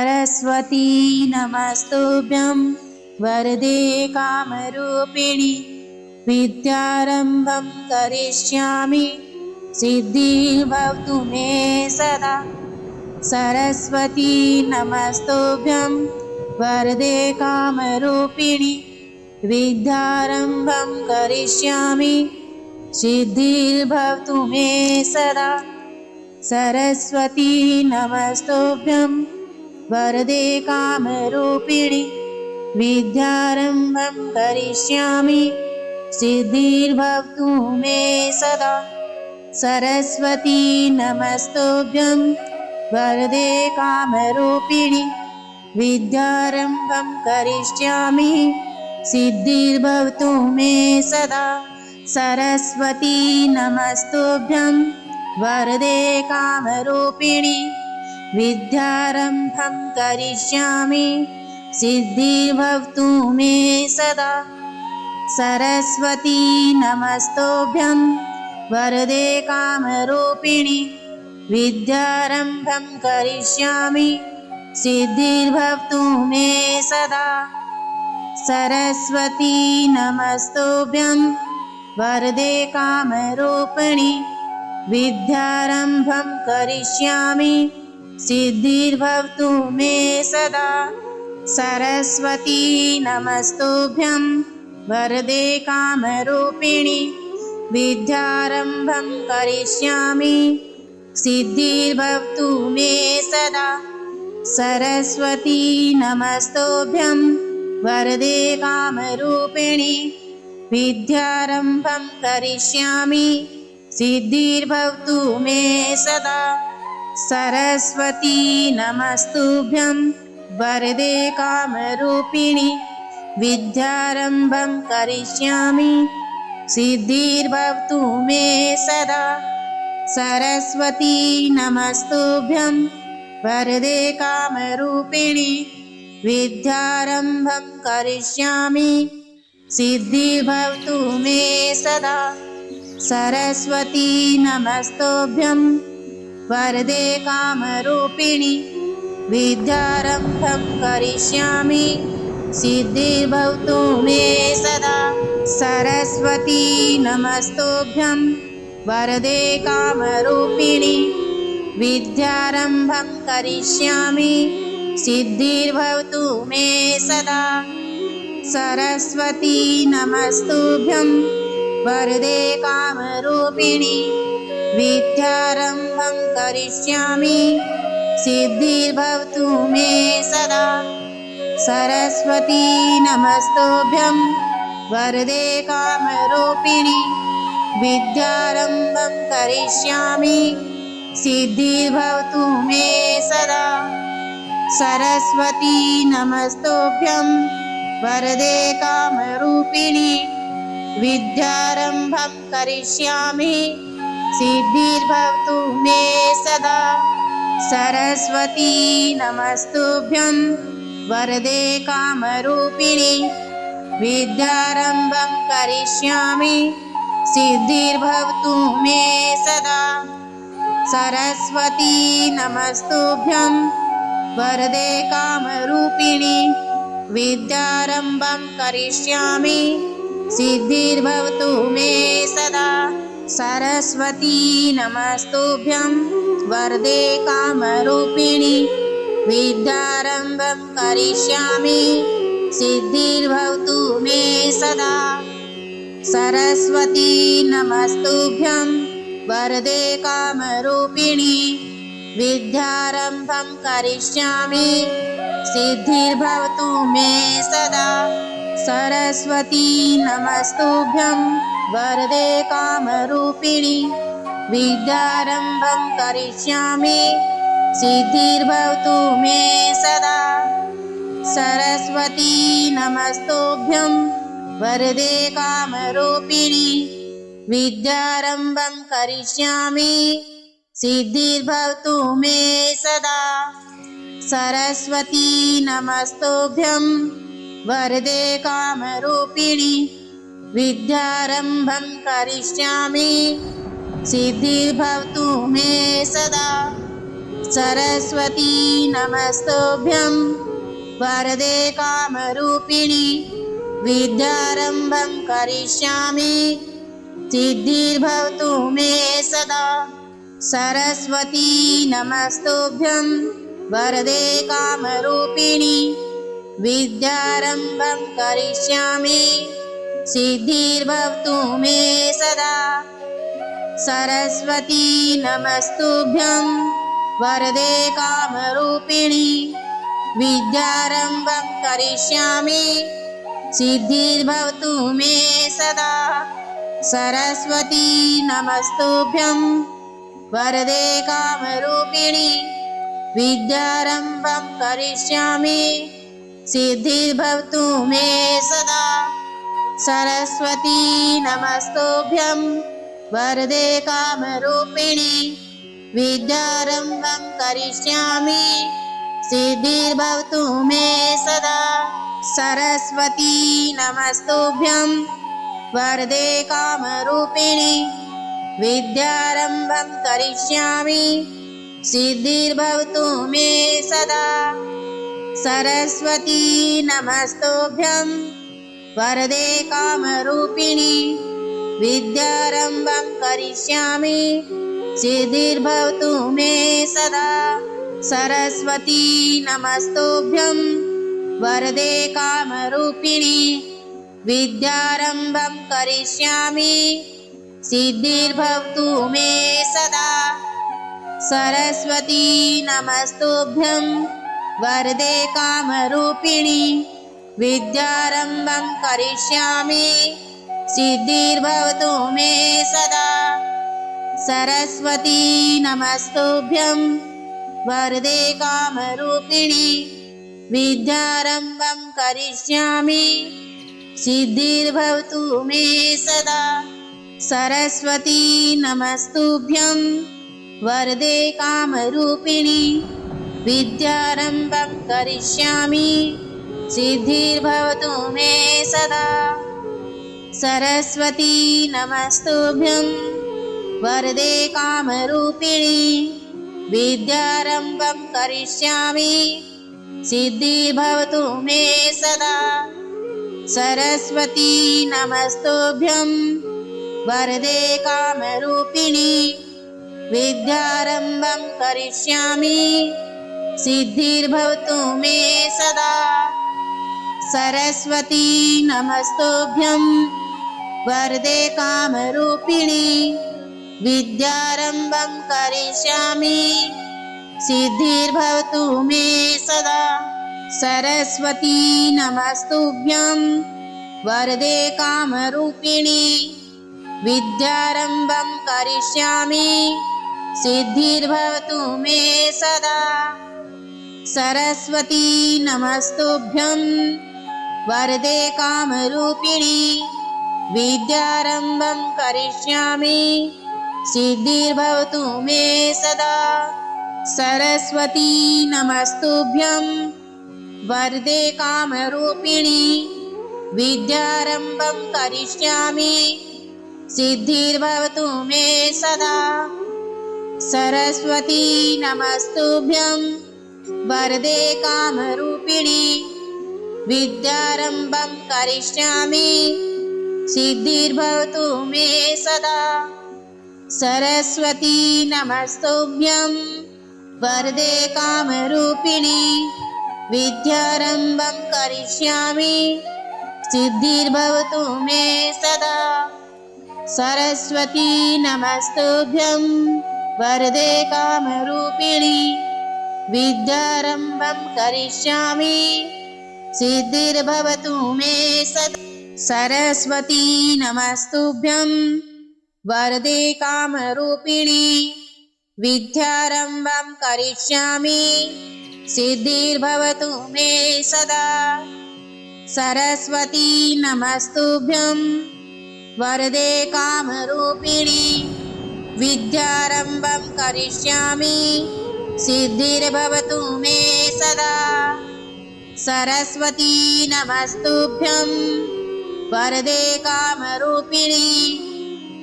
सरस्वती नमस्तुभ्यं वरदे कामरूपिणि विद्यारम्भं करिष्यामि सिद्धिर्भवतु मे सदा। सरस्वती नमस्तुभ्यं वरदे कामरूपिणि विद्यारम्भं करिष्यामि सिद्धिर्भवतु मे सदा। सरस्वती नमस्तुभ्यं वरदे कामरूपिणि विद्यारम्भं करिष्यामि सिद्धिर्भवतु मे सदा। सरस्वती नमस्तुभ्यं वरदे कामरूपिणि विद्यारम्भं करिष्यामि सिद्धिर्भवतु मे सदा। सरस्वती नमस्तुभ्यं वरदे कामरूपिणि विद्यारम्भं करिष्यामि सिद्धिर्भवतु मे सदा। सरस्वती नमस्तुभ्यं वरदे कामरूपिणि विद्यारम्भं करिष्यामि सिद्धिर्भवतु मे सदा। सरस्वती नमस्तुभ्यं वरदे कामरूपिणि विद्यारम्भं करिष्यामि सिद्धिर्भवतु मे सदा। सरस्वती नमस्तुभ्यं वरदे कामरूपिणि विद्यारम्भं करिष्यामि सिद्धिर्भवतु मे सदा। सरस्वती नमस्तुभ्यं वरदे कामरूपिणि विद्यारम्भं करिष्यामि सिद्धिर्भवतु मे सदा। सरस्वती नमस्तुभ्यं वरदे कामरूपिणि विद्यारम्भं करिष्यामि सिद्धिर्भवतु मे सदा। सरस्वती नमस्तुभ्यं वरदे कामरूपिणि विद्यारम्भं करिष्यामि सिद्धिर्भवतु मे सदा। सरस्वती नमस्तुभ्यं वरदे कामरूपिणि विद्यारम्भं करिष्यामि सिद्धिर्भवतु मे सदा। सरस्वती नमस्तुभ्यं वरदे कामरूपिणि विद्यारम्भं करिष्यामि सिद्धिर्भवतु मे सदा। सरस्वती नमस्तुभ्यं वरदे कामरूपिणि विद्यारम्भं करिष्यामि सिद्धिर्भवतु मे सदा। सरस्वती नमस्तुभ्यं वरदे कामरूपिणि विद्यारम्भं करिष्यामि सिद्धिर्भवतु मे सदा। सरस्वती नमस्तुभ्यं वरदे कामरूपिणि विद्यारम्भं करिष्यामि सिद्धिर्भवतु मे सदा। सरस्वती नमस्तुभ्यं वरदे कामरूपिणि विद्यारम्भं करिष्यामि सिद्धिर्भवतु मे सदा। सरस्वती नमस्तुभ्यं वरदे कामरूपिणि विद्यारम्भं करिष्यामि सिद्धिर्भवतु मे सदा। सरस्वती नमस्तुभ्यं वरदे कामरूपिणि विद्यारम्भं करिष्यामि सिद्धिर्भवतु मे सदा। सरस्वती नमस्तुभ्यं वरदे कामरूपिणि विद्यारम्भं करिष्यामि सिद्धिर्भवतु मे सदा। सरस्वती नमस्तुभ्यं वरदे कामरूपिणि विद्यारम्भं करिष्यामि सिद्धिर्भवतु मे सदा। सरस्वती नमस्तुभ्यं वरदे कामरूपिणि विद्यारम्भं करिष्यामि सिद्धिर्भवतु मे सदा। सरस्वती नमस्तुभ्यं वरदे कामरूपिणि विद्यारम्भं करिष्यामि सिद्धिर्भवतु मे सदा। सरस्वती नमस्तुभ्यं वरदे कामरूपिणि विद्यारम्भं करिष्यामि सिद्धिर्भवतु मे सदा। सरस्वती नमस्तुभ्यं वरदे कामरूपिणि विद्यारम्भं करिष्यामि सिद्धिर्भवतु मे सदा। सरस्वती नमस्तुभ्यं वरदे कामरूपिणि विद्यारम्भं करिष्यामि सिद्धिर्भवतु मे सदा। सरस्वती नमस्तुभ्यं वरदे कामरूपिणि विद्यारम्भं करिष्यामि सिद्धिर्भवतु मे सदा। सरस्वती नमस्तुभ्यं वरदे कामरूपिणि विद्यारम्भं करिष्यामि सिद्धिर्भवतु मे सदा। सरस्वती नमस्तुभ्यं वरदे कामरूपिणि विद्यारम्भं करिष्यामि सिद्धिर्भवतु मे सदा। सरस्वती नमस्तुभ्यं वरदे कामरूपिणि विद्यारम्भं करिष्यामि सिद्धिर्भवतु मे सदा। सरस्वती नमस्तुभ्यं वरदे कामरूपिणि विद्यारम्भं करिष्यामि सिद्धिर्भवतु मे सदा। सरस्वती नमस्तुभ्यं वरदे कामरूपिणि विद्यारम्भं करिष्यामि सिद्धिर्भवतु मे सदा। सरस्वती नमस्तुभ्यं वरदे कामरूपिणि विद्यारम्भं करिष्यामि सिद्धिर्भवतु मे सदा। सरस्वती नमस्तुभ्यं वरदे कामरूपिणि विद्यारम्भं करिष्यामि सिद्धिर्भवतु मे सदा। सरस्वती नमस्तुभ्यं वरदे कामरूपिणि विद्यारम्भं करिष्यामि सिद्धिर्भवतु मे सदा। सरस्वती नमस्तुभ्यं वरदे कामरूपिणि विद्यारम्भं करिष्यामि सिद्धिर्भवतु मे सदा। सरस्वती नमस्तुभ्यं वरदे कामरूपिणि विद्यारम्भं करिष्यामि सिद्धिर्भवतु मे सदा। सरस्वती नमस्तुभ्यं वरदे कामरूपिणि विद्यारम्भं करिष्यामि सिद्धिर्भवतु मे सदा। सरस्वती नमस्तुभ्यं वरदे कामरूपिणि विद्यारम्भं करिष्यामि सिद्धिर्भवतु मे सदा। सरस्वती नमस्तुभ्यं वरदे कामरूपिणि विद्यारम्भं करिष्यामि सिद्धिर्भवतु मे सदा। सरस्वती नमस्तुभ्यं वरदे कामरूपिणि विद्यारम्भं करिष्यामि सिद्धिर्भवतु मे सदा। सरस्वती नमस्तुभ्यं वरदे कामरूपिणि विद्यारम्भं करिष्यामि सिद्धिर्भवतु मे सदा। सरस्वती नमस्तुभ्यं वरदे कामरूपिणि विद्यारम्भं करिष्यामि सिद्धिर्भवतु मे सदा। सरस्वती नमस्तुभ्यं वरदे कामरूपिणि विद्यारम्भं करिष्यामि सिद्धिर्भवतु मे सदा। सरस्वती नमस्तुभ्यं वरदे कामरूपिणि विद्यारम्भं करिष्यामि सिद्धिर्भवतु मे सदा। सरस्वती नमस्तुभ्यं वरदे कामरूपिणि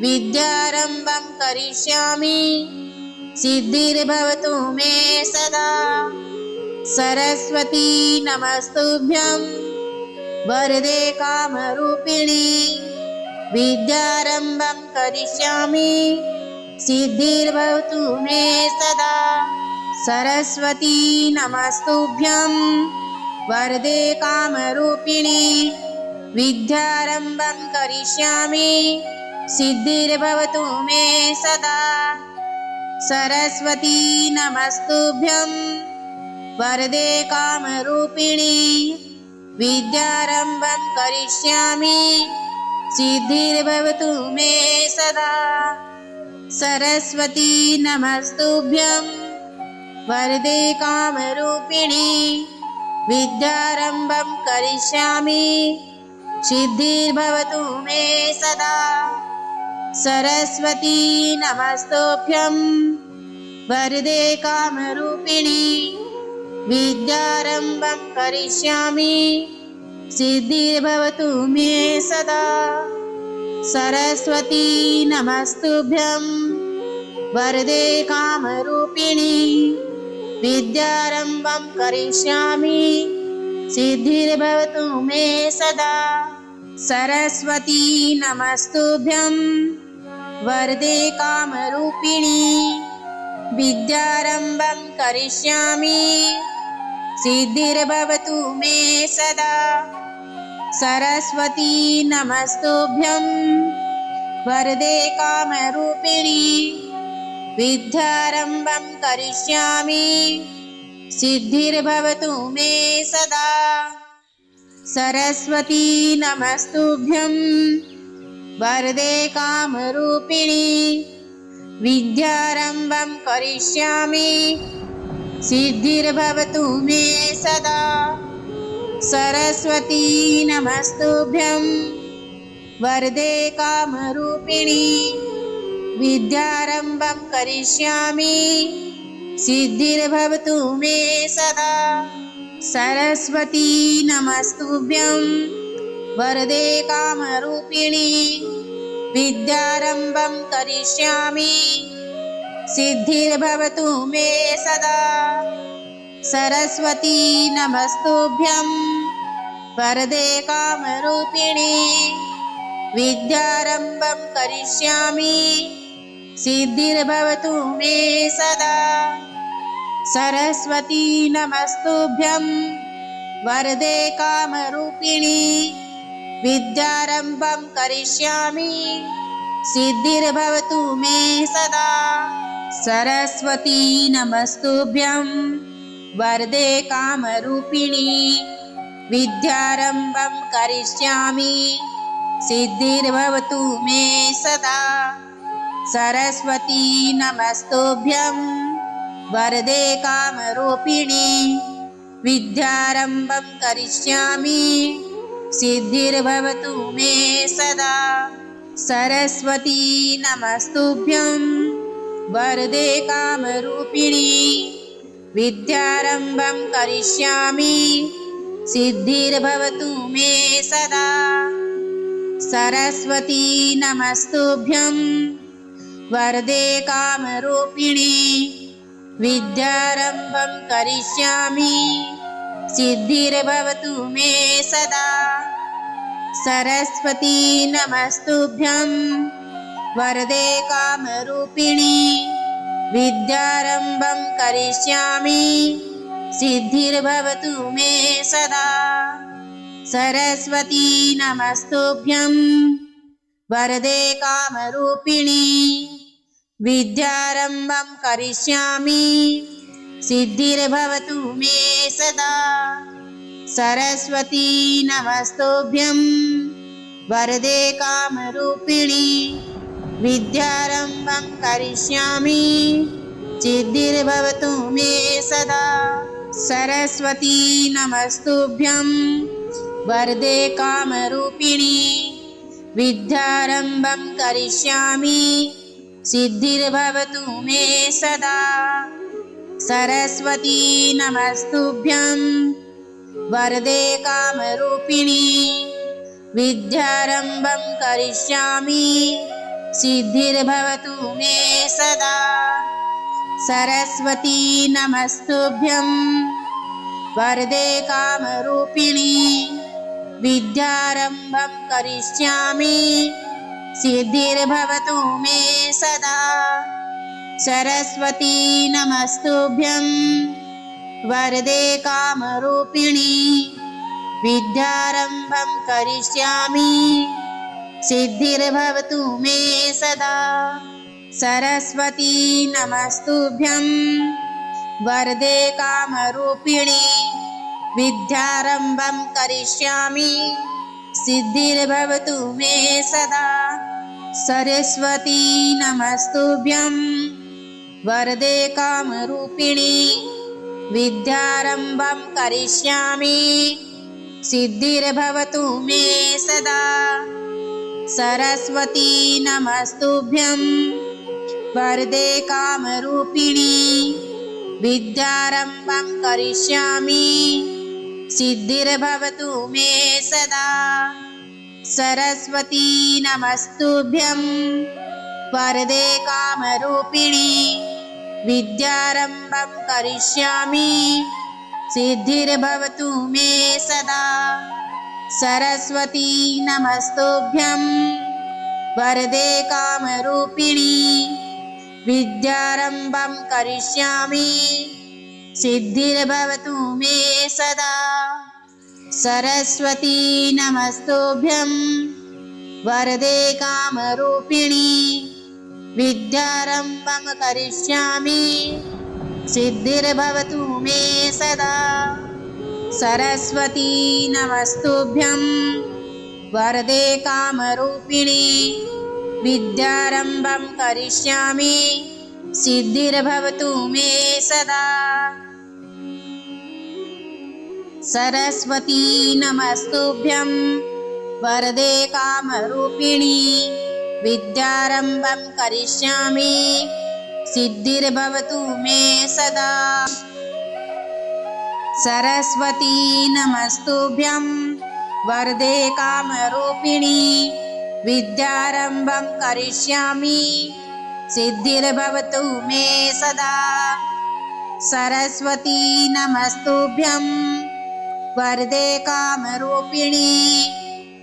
विद्यारम्भं करिष्यामि सिद्धिर्भवतु मे सदा। सरस्वती नमस्तुभ्यं वरदे कामरूपिणी विद्यारम्भं करिष्यामि सिद्धिर्भवतु मे सदा। सरस्वती नमस्तुभ्यं वरदे कामरूपिणी विद्यारम्भं करिष्यामि सिद्धिर्भवतु मे सदा। सरस्वती नमस्तुभ्यं वरदे कामरूपिणी विद्यारम्भं करिष्यामि सिद्धिर्भवतु मे सदा। सरस्वती नमस्तुभ्यं वरदे कामरूपिणी विद्यारम्भं करिष्यामि सिद्धिर्भवतु मे सदा। सरस्वती नमस्तुभ्यं वरदे कामरूपिणी विद्यारम्भं करिष्यामि सिद्धिर्भवतु मे सदा। सरस्वती नमस्तुभ्यं वरदे कामरूपिणी विद्यारम्भं करिष्यामि सिद्धिर्भवतु मे सदा। सरस्वती नमस्तुभ्यं वरदे कामरूपिणी विद्यारम्भं करिष्यामि सिद्धिर्भवतु मे सदा। सरस्वती नमस्तुभ्यं वरदे कामरूपिणी विद्यारम्भं करिष्यामि सिद्धिर्भवतु मे सदा। सरस्वती नमस्तुभ्यं वरदे कामरूपिणी विद्यारम्भं करिष्यामि सिद्धिर्भवतु मे सदा। सरस्वती नमस्तुभ्यं वरदे कामरूपिणी विद्यारम्भं करिष्यामि सिद्धिर्भवतु मे सदा। सरस्वती नमस्तुभ्यं वरदे कामरूपिणी विद्यारम्भं करिष्यामि सिद्धिर्भवतु मे सदा। सरस्वती नमस्तुभ्यं वरदे कामरूपिणी विद्यारम्भं करिष्यामि सिद्धिर्भवतु मे सदा। सरस्वती नमस्तुभ्यं वरदे कामरूपिणी विद्यारम्भं करिष्यामि सिद्धिर्भवतु मे सदा। सरस्वती नमस्तुभ्यं वरदे कामरूपिणी विद्यारम्भं करिष्यामि सिद्धिर्भवतु मे सदा। सरस्वती नमस्तुभ्यं वरदे कामरूपिणी विद्यारम्भं करिष्यामि सिद्धिर्भवतु मे सदा। सरस्वती नमस्तुभ्यं वरदे कामरूपिणी विद्यारम्भं करिष्यामि सिद्धिर्भवतु मे सदा। सरस्वती नमस्तुभ्यं वरदे कामरूपिणी विद्यारम्भं करिष्यामि सिद्धिर्भवतु मे सदा। सरस्वती नमस्तुभ्यं वरदे कामरूपिणी विद्यारम्भं करिष्यामि सिद्धिर्भवतु मे सदा। सरस्वती नमस्तुभ्यं वरदे कामरूपिणी विद्यारम्भं करिष्यामि सिद्धिर्भवतु मे सदा। सरस्वती नमस्तुभ्यं वरदे कामरूपिणी विद्यारम्भं करिष्यामि सिद्धिर्भवतु मे सदा। सरस्वती नमस्तुभ्यं वरदे कामरूपिणी विद्यारम्भं करिष्यामि सिद्धिर्भवतु मे सदा। सरस्वती नमस्तुभ्यं वरदे कामरूपिणी विद्यारम्भं करिष्यामि सिद्धिर्भवतु मे सदा। सरस्वती नमस्तुभ्यं वरदे कामरूपिणी विद्यारम्भं करिष्यामि सिद्धिर्भवतु मे सदा। सरस्वती नमस्तुभ्यं वरदे कामरूपिणी विद्यारम्भं करिष्यामि सिद्धिर्भवतु मे सदा। सरस्वती नमस्तुभ्यं वरदे कामरूपिणी विद्यारम्भं करिष्यामि सिद्धिर्भवतु मे सदा। सरस्वती नमस्तुभ्यं वरदे कामरूपिणी विद्यारम्भं करिष्यामि सिद्धिर्भवतु मे सदा। सरस्वती नमस्तुभ्यं वरदे कामरूपिणी विद्यारम्भं करिष्यामि सिद्धिर्भवतु मे सदा। सरस्वती नमस्तुभ्यं वरदे कामरूपिणी विद्यारम्भं करिष्यामि सिद्धिर्भवतु मे सदा। सरस्वती नमस्तुभ्यं वरदे कामरूपिणी विद्यारम्भं करिष्यामि सिद्धिर्भवतु मे सदा। सरस्वती नमस्तुभ्यं वरदे कामरूपिणी विद्यारम्भं करिष्यामि सिद्धिर्भवतु मे सदा। सरस्वती नमस्तुभ्यं वरदे कामरूपिणी विद्यारम्भं करिष्यामि सिद्धिर्भवतु मे सदा। सरस्वती नमस्तुभ्यं वरदे कामरूपिणी विद्यारम्भं करिष्यामि सिद्धिर्भवतु मे सदा। सरस्वती नमस्तुभ्यं वरदे कामरूपिणी विद्यारम्भं करिष्यामि सिद्धिर्भवतु मे सदा। सरस्वती नमस्तुभ्यं वरदे कामरूपिणी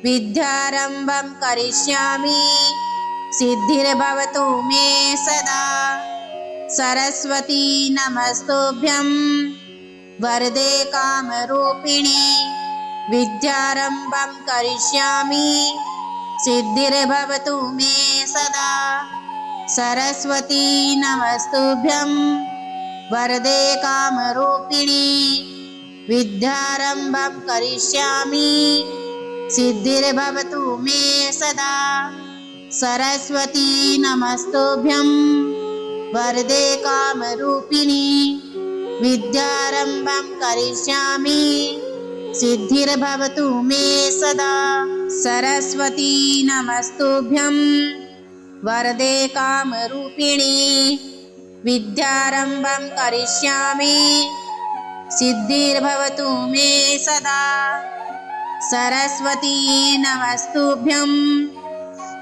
विद्यारम्भं करिष्यामि सिद्धिर्भवतु मे सदा। सरस्वती नमस्तुभ्यं वरदे कामरूपिणी विद्यारम्भं करिष्यामि सिद्धिर्भवतु मे सदा। सरस्वती नमस्तुभ्यं वरदे कामरूपिणी विद्यारम्भं करिष्यामि सिद्धिर्भवतु मे सदा। सरस्वती नमस्तुभ्यं वरदे कामरूपिणी विद्यारम्भं करिष्यामि सिद्धिर्भवतु मे सदा। सरस्वती नमस्तुभ्यं वरदे कामरूपिणी विद्यारम्भं करिष्यामि सिद्धिर्भवतु मे सदा। सरस्वती नमस्तुभ्यं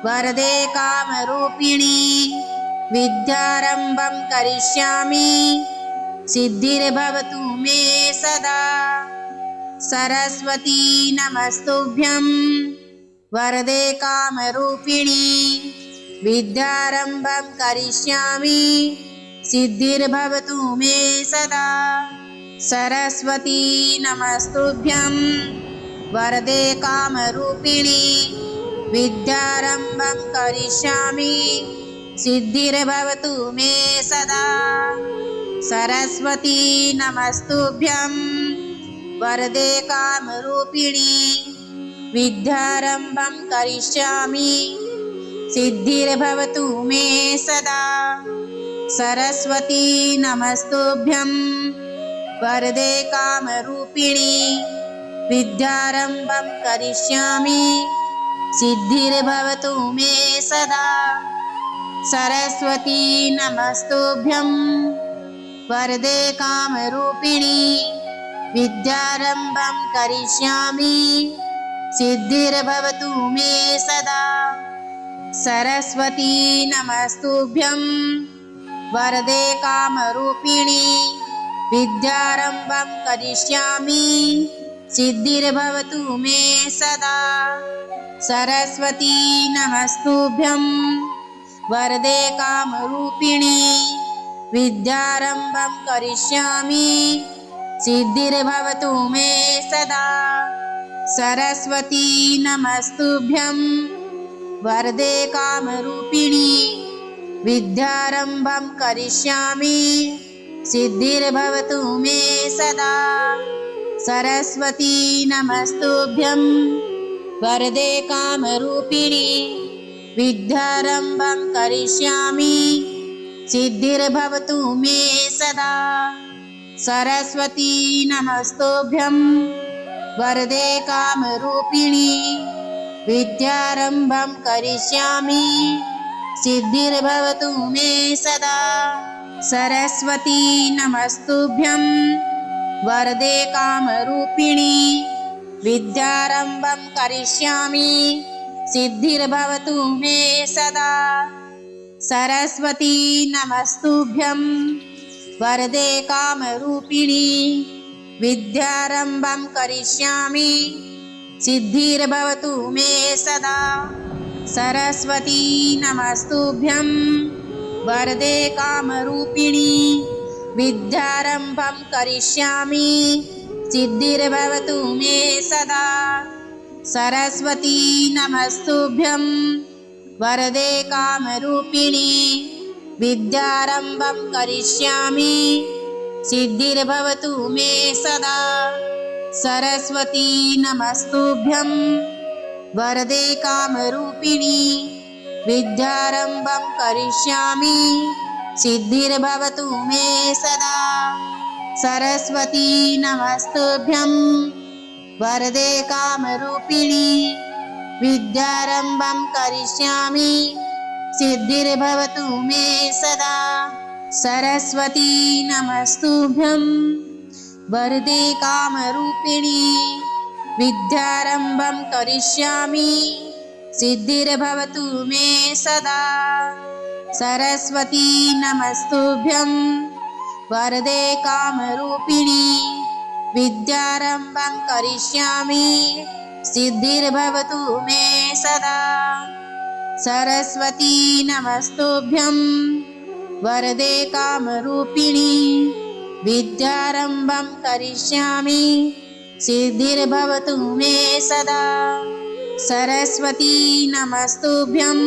वरदे कामरूपिणी विद्यारम्भं करिष्यामि सिद्धिर्भवतु मे सदा। सरस्वती नमस्तुभ्यं वरदे कामरूपिणी विद्यारम्भं करिष्यामि सिद्धिर्भवतु मे सदा। सरस्वती नमस्तुभ्यं वरदे कामरूपिणी विद्यारम्भं करिष्यामि सिद्धिर्भवतु मे सदा। सरस्वती नमस्तुभ्यं वरदे कामरूपिणी विद्यारम्भं करिष्यामि सिद्धिर्भवतु मे सदा। सरस्वती नमस्तुभ्यं वरदे कामरूपिणी विद्यारम्भं करिष्यामि सिद्धिर्भवतु मे सदा। सरस्वती नमस्तुभ्यं वरदे कामरूपिणी विद्यारम्भं करिष्यामि सिद्धिर्भवतु मे सदा। सरस्वती नमस्तुभ्यं वरदे कामरूपिणी विद्यारम्भं करिष्यामि सिद्धिर्भवतु मे सदा। सरस्वती नमस्तुभ्यं वरदे कामरूपिणी विद्यारम्भं करिष्यामि सिद्धिर्भवतु मे सदा। सरस्वती नमस्तुभ्यं वरदे कामरूपिणी विद्यारम्भं करिष्यामि सिद्धिर्भवतु मे सदा। सरस्वती नमस्तुभ्यं वरदे कामरूपिणी विद्यारम्भं करिष्यामि सिद्धिर्भवतु मे सदा। सरस्वती नमस्तुभ्यं वरदे कामरूपिणी विद्यारम्भं करिष्यामि सिद्धिर्भवतु मे सदा। सरस्वती नमस्तुभ्यं वरदे कामरूपिणी विद्यारम्भं करिष्यामि सिद्धिर्भवतु मे सदा। सरस्वती नमस्तुभ्यं वरदे कामरूपिणी विद्यारम्भं करिष्यामि सिद्धिर्भवतु मे सदा। सरस्वती नमस्तुभ्यं वरदे कामरूपिणी विद्यारम्भं करिष्यामि सिद्धिर्भवतु मे सदा। सरस्वती नमस्तुभ्यं वरदे कामरूपिणी विद्यारम्भं करिष्यामि सिद्धिर्भवतु मे सदा। सरस्वती नमस्तुभ्यं वरदे कामरूपिणी विद्यारम्भं करिष्यामि सिद्धिर्भवतु मे सदा। सरस्वती नमस्तुभ्यं वरदे कामरूपिणी विद्यारम्भं करिष्यामि सिद्धिर्भवतु मे सदा। सरस्वती नमस्तुभ्यं वरदे कामरूपिणी विद्यारम्भं करिष्यामि सिद्धिर्भवतु मे सदा। सरस्वती नमस्तुभ्यं वरदे कामरूपिणी विद्यारम्भं करिष्यामि सिद्धिर्भवतु मे सदा। सरस्वती नमस्तुभ्यं वरदे कामरूपिणी विद्यारम्भं करिष्यामि सिद्धिर्भवतु मे सदा। सरस्वती नमस्तुभ्यं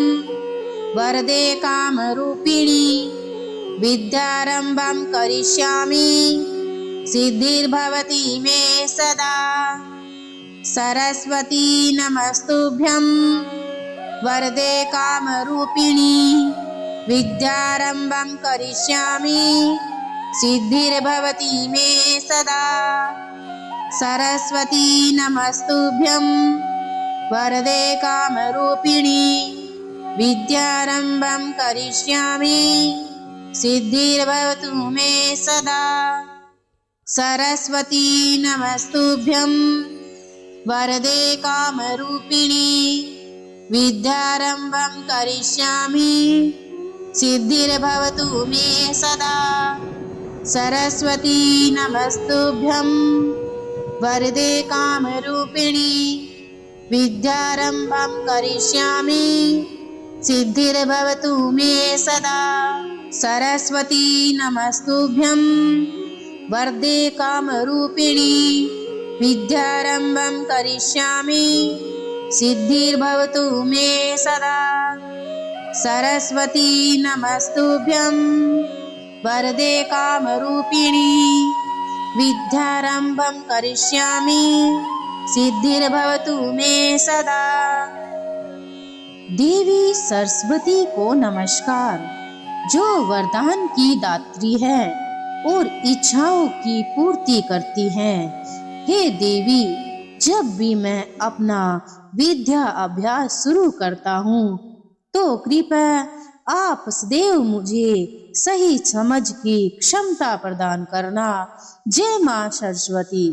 वरदे कामरूपिणी विद्यारम्भं करिष्यामि सिद्धिर्भवति मे सदा। सरस्वती नमस्तुभ्यं वरदे कामरूपिणी विद्यारम्भं करिष्यामि सिद्धिर्भवति मे सदा। सरस्वती नमस्तुभ्यं वरदे कामरूपिणी विद्यारम्भं करिष्यामि सिद्धिर्भवतु मे सदा। सरस्वती नमस्तुभ्यं वरदे कामरूपिणी विद्यारम्भं करिष्यामि सिद्धिर्भवतु मे सदा। सरस्वती नमस्तुभ्यं वरदे कामरूपिणी विद्यारम्भं करिष्यामि सिद्धिर्भवतु मे सदा। सरस्वती नमस्तुभ्यं वरदे कामरूपिणी विद्यारम्भं करिष्यामि सिद्धिर्भवतु मे सदा। सरस्वती नमस्तुभ्यं वरदे कामरूपिणी विद्यारम्भं करिष्यामि सिद्धिर्भवतु मे सदा। देवी सरस्वती को नमस्कार, जो वरदान की दात्री है और इच्छाओं की पूर्ति करती है। हे देवी, जब भी मैं अपना विद्या अभ्यास शुरू करता हूँ तो कृपया आप सदैव मुझे सही समझ की क्षमता प्रदान करना। जय मां सरस्वती।